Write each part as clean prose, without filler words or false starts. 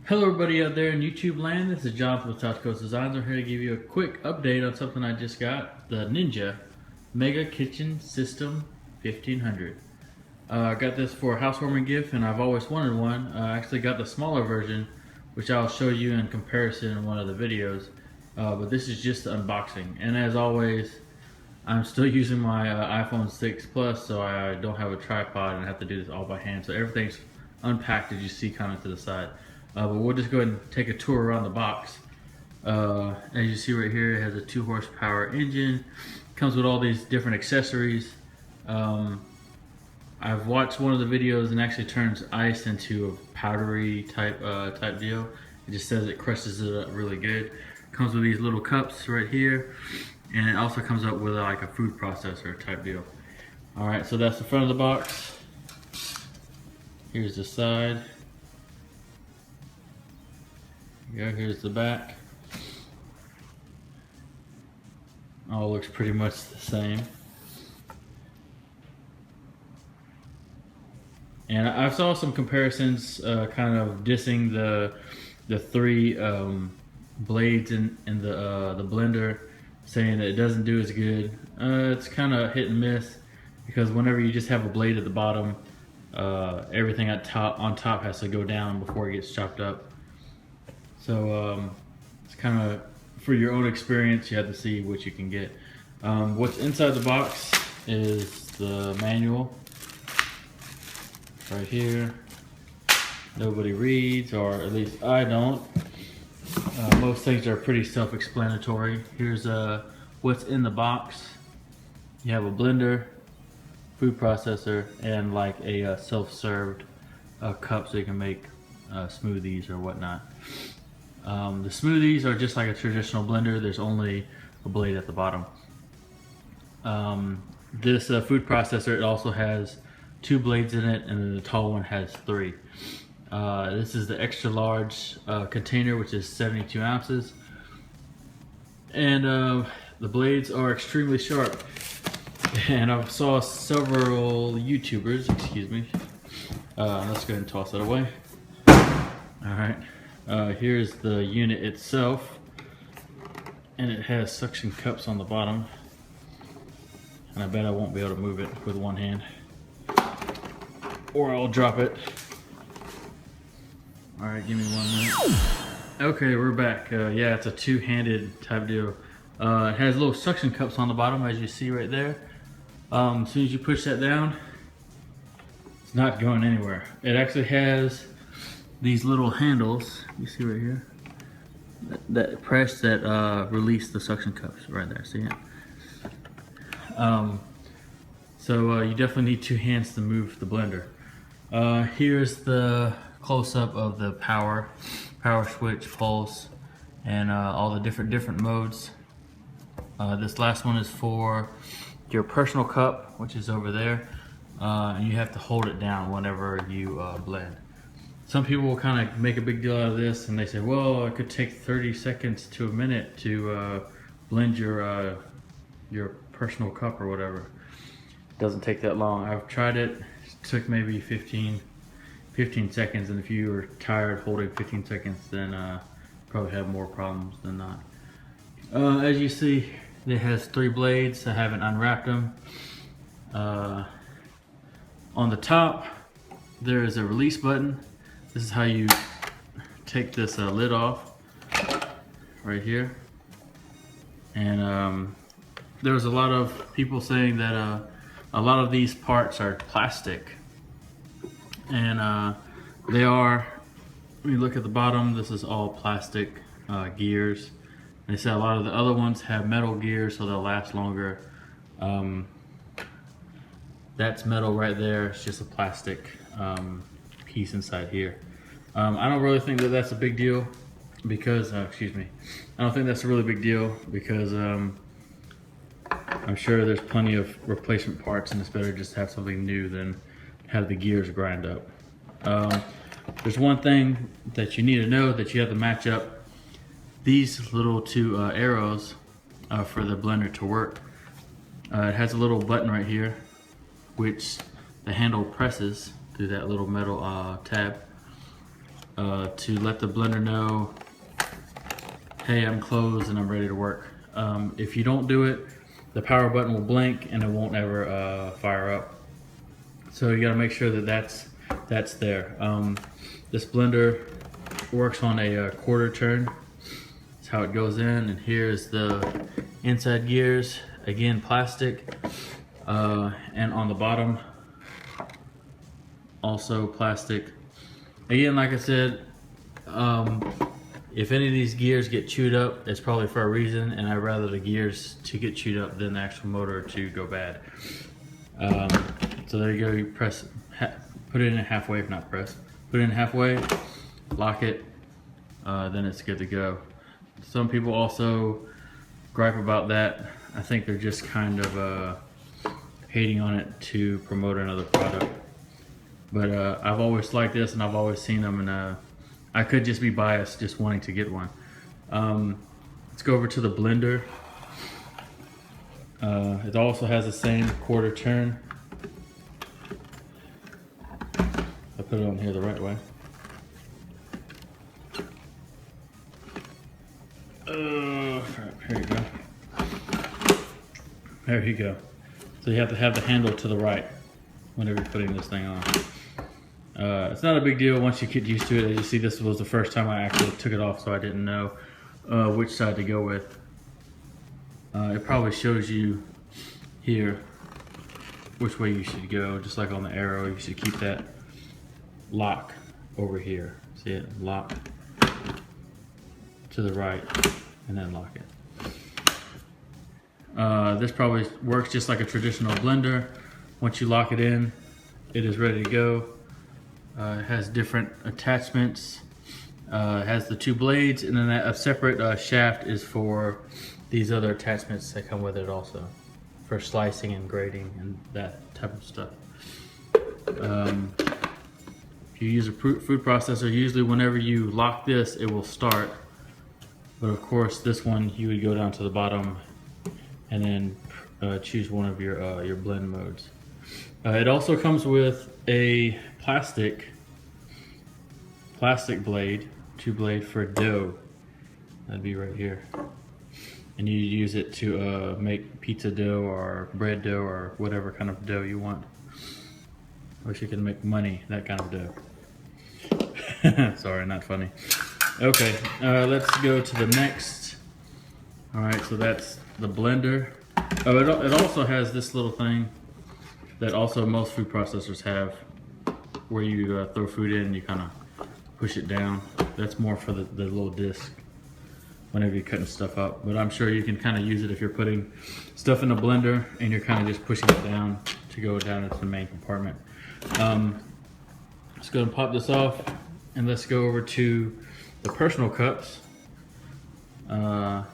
Hello everybody out there in YouTube land, this is Jonathan with southcoastdesignz. I'm here to give you a quick update on something I just got, the Ninja Mega Kitchen System 1500. I got this for a housewarming gift and I've always wanted one. I actually got the smaller version, which I'll show you in comparison in one of the videos. But this is just the unboxing. And as always, I'm still using my iPhone 6 Plus, so I don't have a tripod and I have to do this all by hand. So everything's unpacked as you see kind of to the side. But we'll just go ahead and take a tour around the box. As you see right here, it has a 2 horsepower engine. Comes with all these different accessories. I've watched one of the videos and actually turns ice into a powdery type deal. It just says it crushes it up really good. Comes with these little cups right here, and it also comes up with like a food processor type deal. All right, so that's the front of the box. Here's the side. Yeah, here's the back. All looks pretty much the same. And I saw some comparisons kind of dissing the 3 blades in the blender, saying that it doesn't do as good. It's kind of hit and miss, because whenever you just have a blade at the bottom, everything on top has to go down before it gets chopped up. So it's kind of, for your own experience, you have to see what you can get. What's inside the box is the manual right here. Nobody reads, or at least I don't. Most things are pretty self-explanatory. Here's what's in the box. You have a blender, food processor, and like a self-served cup so you can make smoothies or whatnot. The smoothies are just like a traditional blender. There's only a blade at the bottom. This food processor, it also has 2 blades in it, and then the tall one has 3. This is the extra large container, which is 72 ounces. And the blades are extremely sharp. And I saw several YouTubers, excuse me. Let's go ahead and toss that away. All right. Here's the unit itself, and it has suction cups on the bottom, and I bet I won't be able to move it with one hand, or I'll drop it. All right, give me 1 minute. Okay, we're back. Yeah, it's a 2-handed type deal. It has little suction cups on the bottom, as you see right there. As soon as you push that down, it's not going anywhere. It actually has these little handles, you see right here, that press that release the suction cups right there, see it? So you definitely need 2 hands to move the blender. Here's the close-up of the power switch, pulse, and all the different modes. This last one is for your personal cup, which is over there, and you have to hold it down whenever you blend. Some people will kind of make a big deal out of this, and they say, well, it could take 30 seconds to a minute to blend your personal cup or whatever. It doesn't take that long. I've tried it. It took maybe 15 seconds, and if you were tired holding 15 seconds, then probably have more problems than not. As you see, it has 3 blades. I haven't unwrapped them. On the top, there is a release button. This is how you take this lid off, right here. And there was a lot of people saying that a lot of these parts are plastic. And they are, when you look at the bottom, this is all plastic gears. They said a lot of the other ones have metal gears, so they'll last longer. That's metal right there. It's just a plastic piece inside here. I don't really think that that's a big deal because, excuse me, I don't think that's a really big deal because I'm sure there's plenty of replacement parts, and it's better just to have something new than have the gears grind up. There's one thing that you need to know, that you have to match up these little 2 arrows for the blender to work. It has a little button right here, which the handle presses through that little metal tab. to let the blender know, hey, I'm closed and I'm ready to work. If you don't do it, the power button will blink and it won't ever fire up. So you gotta make sure that that's there. This blender works on a quarter turn. That's how it goes in, and here's the inside gears. Again, plastic, and on the bottom, also plastic. Again, like I said, if any of these gears get chewed up, it's probably for a reason, and I'd rather the gears to get chewed up than the actual motor to go bad. So there you go, you press, put it in halfway, if not press. Put it in halfway, lock it, then it's good to go. Some people also gripe about that. I think they're just kind of hating on it to promote another product. But I've always liked this, and I've always seen them, and I could just be biased just wanting to get one. Let's go over to the blender. It also has the same quarter turn. I put it on here the right way. Here you go. There you go. So you have to have the handle to the right whenever you're putting this thing on. It's not a big deal once you get used to it. As you see, this was the first time I actually took it off, so I didn't know which side to go with. It probably shows you here which way you should go, just like on the arrow. You should keep that lock over here. See it? Lock to the right and then lock it. This probably works just like a traditional blender. Once you lock it in, it is ready to go. It has different attachments. It has the two blades, and then a separate shaft is for these other attachments that come with it also, for slicing and grating and that type of stuff. If you use a food processor, usually whenever you lock this, it will start. But of course, this one, you would go down to the bottom and then choose one of your blend modes. It also comes with a plastic blade, 2-blade for dough. That'd be right here. And you use it to make pizza dough or bread dough or whatever kind of dough you want. Wish you could make money, that kind of dough. Sorry, not funny. Okay, let's go to the next. All right, so that's the blender. Oh, it also has this little thing that also most food processors have, where you throw food in and you kind of push it down. That's more for the little disc whenever you're cutting stuff up. But I'm sure you can kind of use it if you're putting stuff in a blender and you're kind of just pushing it down to go down into the main compartment. Let's go and pop this off, and let's go over to the personal cups.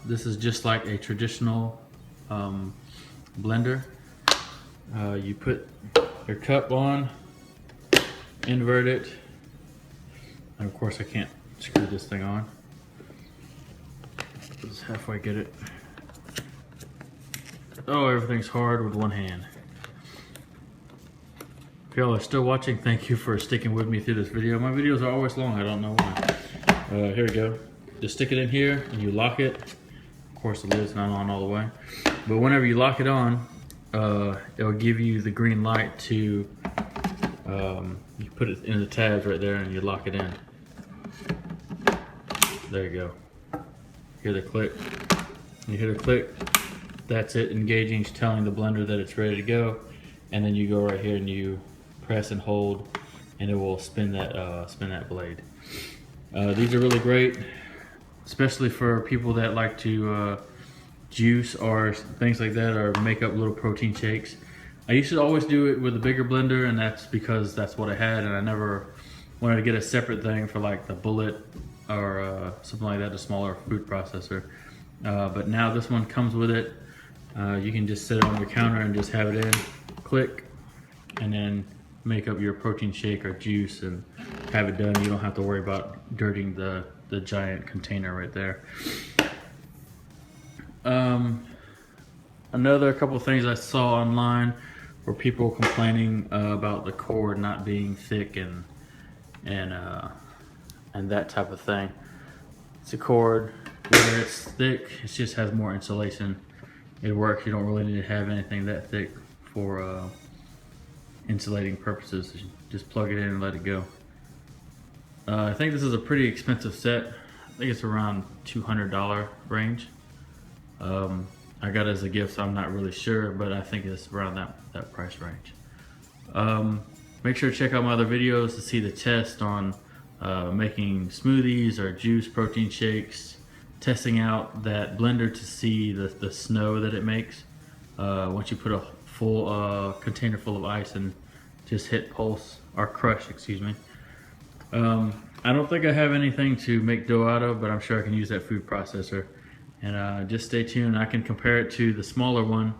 This is just like a traditional blender. You put your cup on, invert it, and of course I can't screw this thing on. Just halfway get it. Oh, everything's hard with one hand. If y'all are still watching, thank you for sticking with me through this video. My videos are always long, I don't know why. Here we go. Just stick it in here and you lock it. Of course the lid's not on all the way. But whenever you lock it on, it'll give you the green light to, you put it in the tabs right there and you lock it in. There you go. Hear the click. You hear the click. That's it engaging, telling the blender that it's ready to go. And then you go right here and you press and hold, and it will spin that blade. These are really great, especially for people that like to juice or things like that, or make up little protein shakes. I used to always do it with a bigger blender, and that's because that's what I had, and I never wanted to get a separate thing for like the Bullet or something like that, a smaller food processor. But now this one comes with it. You can just sit it on your counter and just have it in, click, and then make up your protein shake or juice and have it done. You don't have to worry about dirtying the giant container right there. Another couple of things I saw online were people complaining about the cord not being thick and and that type of thing. It's a cord, whether it's thick, it just has more insulation. It works. You don't really need to have anything that thick for insulating purposes. Just plug it in and let it go. I think this is a pretty expensive set. I think it's around $200 range. I got it as a gift, so I'm not really sure, but I think it's around that price range. Make sure to check out my other videos to see the test on making smoothies or juice, protein shakes, testing out that blender to see the snow that it makes. Once you put a full container full of ice and just hit pulse, or crush, excuse me. I don't think I have anything to make dough out of, but I'm sure I can use that food processor. And just stay tuned. I can compare it to the smaller one,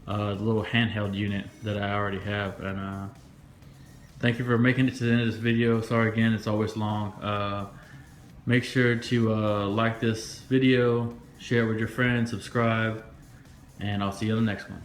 the little handheld unit that I already have. And thank you for making it to the end of this video. Sorry again, it's always long. Make sure to like this video, share it with your friends, subscribe, and I'll see you on the next one.